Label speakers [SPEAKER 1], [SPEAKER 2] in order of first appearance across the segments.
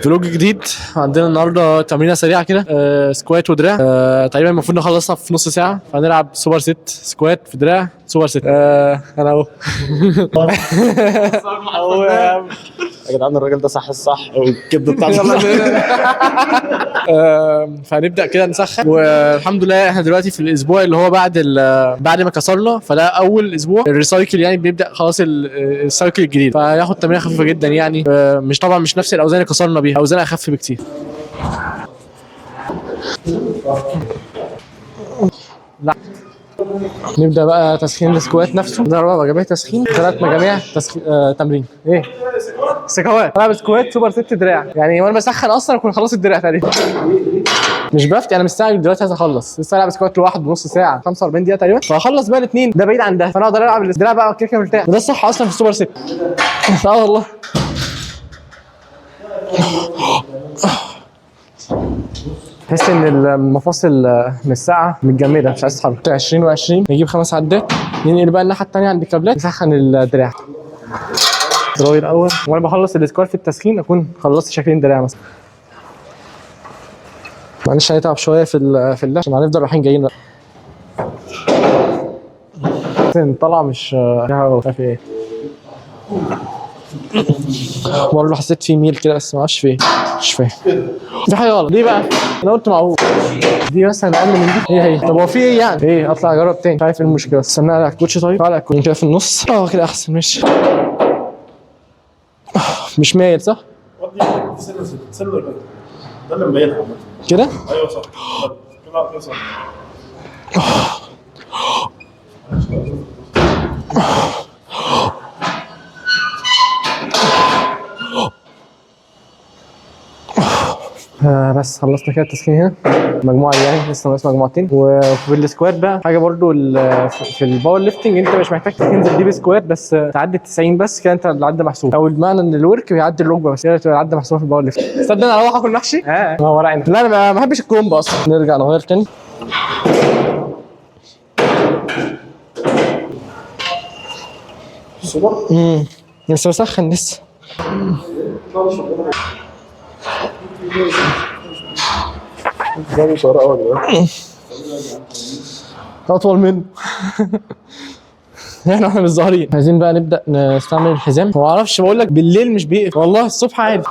[SPEAKER 1] فلوج جديد. عندنا النهارده تمرينه سريعه كده، سكوات ودراع. تقريبا المفروض نخلصها في نص ساعه، فهنلعب سوبر ست سكوات في دراع سوبر ست. انا اهو.
[SPEAKER 2] يا جدعان الراجل ده صح الصح والكبده بتاعته.
[SPEAKER 1] فهنبدا كده نسخن، والحمد لله احنا دلوقتي في الاسبوع اللي هو بعد ما كسرنا، فده اول اسبوع الريسايكل، يعني بيبدا خلاص السايكل الجديد، فهياخد تمرين خفيفه جدا يعني. مش طبعا مش نفس الاوزان اللي كسرنا بيها، اوزان اخف بكتير. لا نبدا بقى تسخين السكوات نفسه. ده 4 مجاميع تسخين، 3 مجاميع تمرين. ايه سكوات، العب سكوات سوبر ست دراع، يعني وانا بسخن اصلا اكون خلصت الدراع تقريبا. مش بفتي، انا مستعجل دلوقتي عايز اخلص. لسه العب سكوات لوحده نص ساعه 45 دقيقه تقريبا، فهخلص بقى الاثنين ده بعيد عن ده، فانا اقدر العب الدراع بقى كده مرتاح. وده الصح اصلا في السوبر ست. اه والله. تحس ان المفاصل من الساعه متجمده مش عايز تتحرك. 20 و20 نجيب 5 عدات، ننقل بقى الناحيه الثانيه عند الكابلات نسخن الدراع. دراعي الاول، وانا بخلص السكوات في التسخين اكون خلصت شكلين دراع مثلا. معلش هنتعب شويه في اللعب عشان هنفضل رايحين جايين بقى. طلع مش عارف ايه. برضه حسيت في ميل كده بس ما اعرفش فين، مش فاهم في حاجه غلط. ليه بقى؟ انا قلت معقول دي مثلا اقل من دي. هي طب هو في ايه يعني؟ ايه اطلع اجرب تاني، مش عارف ايه المشكله. استنى على الكوتش. طيب على الكوتش كده في النص، كده احسن. ماشي مش مايل صح؟
[SPEAKER 3] سنة ده اللي مبينها
[SPEAKER 1] كده؟
[SPEAKER 3] ايوه صح كده صح.
[SPEAKER 1] بس خلصنا كده التسخين هنا. مجموعه يعني لسه ناقص مجموعتين. وفي السكوات بقى حاجه برضو في الباور ليفتنج، انت مش محتاج تنزل دي بسكوات بس تعدي ال 90 بس كده انت العد محسوب، او المعنى ان الورك بيعدي الركبه بس كده تبقى العد محسوبه في الباور ليفتنج. تصدق انا هروح اكل محشي؟ هو ورق عنب. لا انا ما بحبش الكرومب اصلا. نرجع نغير تاني. لسه بسخن لسه.
[SPEAKER 3] ده مش ورقه ولا
[SPEAKER 1] اطول منه. احنا مش ظاهرين. عايزين بقى نبدا نستعمل الحزام. ما اعرفش، بقول لك بالليل مش بيقف والله، الصبح عادي.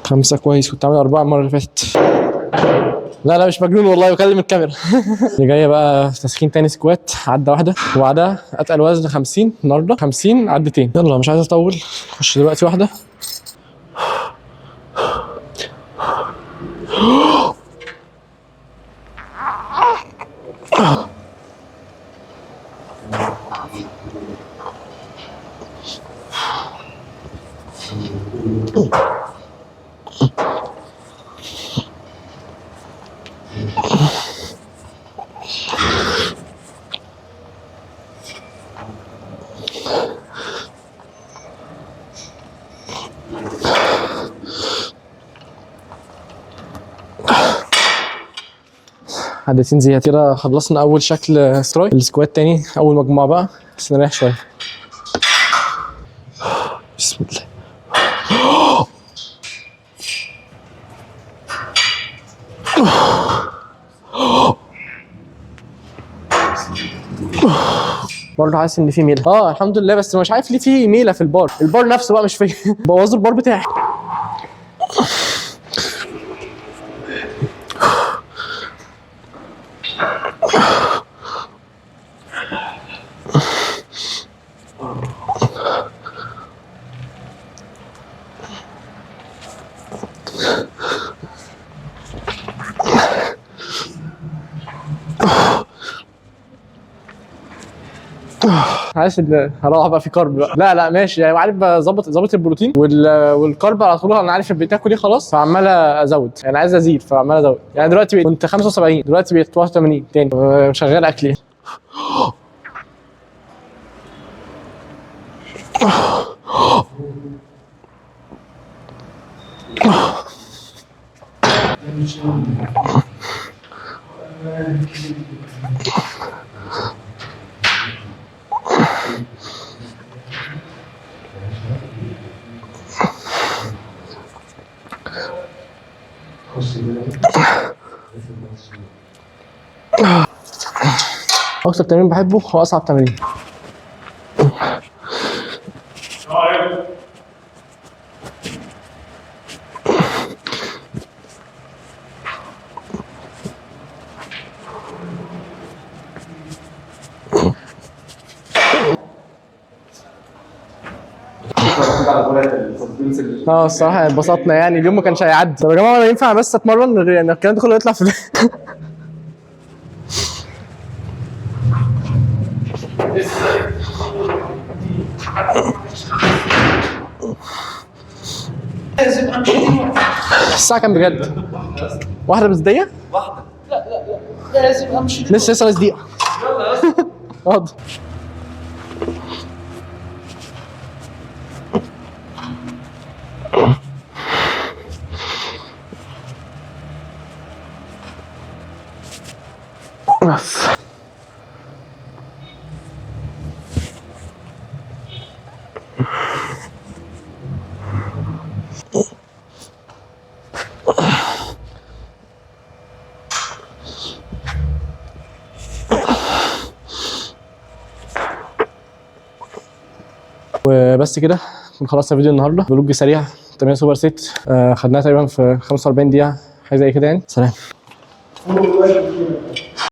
[SPEAKER 1] خمسة كويس، كنت عامل 4 المرة اللي فاتت. لا مش مجنون والله، بكلم الكاميرا. اللي جاية بقى تسخين تاني سكوات عدة واحدة، وبعدها اتقل وزن 50 النهارده، 50 عدتين. يلا مش عايز اطول، خش دلوقتي واحدة. عدتين زيادة كده. خلصنا أول شكل سترايك. السكوات تاني أول مجموعة بقى، بس نريح شوية. بسم الله. برضه حاسس ان في ميله. الحمد لله، بس مش عارف ليه في ميله في البار نفسه بقى مش فيه. بوظوا البار بتاعي. حاسس ان هروح بقى في كارب بقى. لا ماشي يعني، عارف ظبط البروتين والكارب على طول. انا عارف بتاكل ايه خلاص، فعمال ازود يعني، عايز ازيد فعمال ازود يعني. دلوقتي كنت 75، دلوقتي بقيت 81 تاني. شغال اكلي. اكتر تمرين بحبه هو اصعب تمرين. الصراحه اتبسطنا يعني، اليوم ما كانش هيعدي. طب يا جماعه انا ينفع بس اتمرن غير ان الكلام ده كله يطلع في الساعة كام بجد؟ واحدة بس دقيقة؟ واحدة. لا لازم امشي. لسه ناقص دقيقة. حاضر. بس وبس كده خلصنا الفيديو النهارده. فلوج سريع، تمرين سوبر سيت خدناها تقريبا في 45 دقيقة حاجة زي كده يعني. سلام.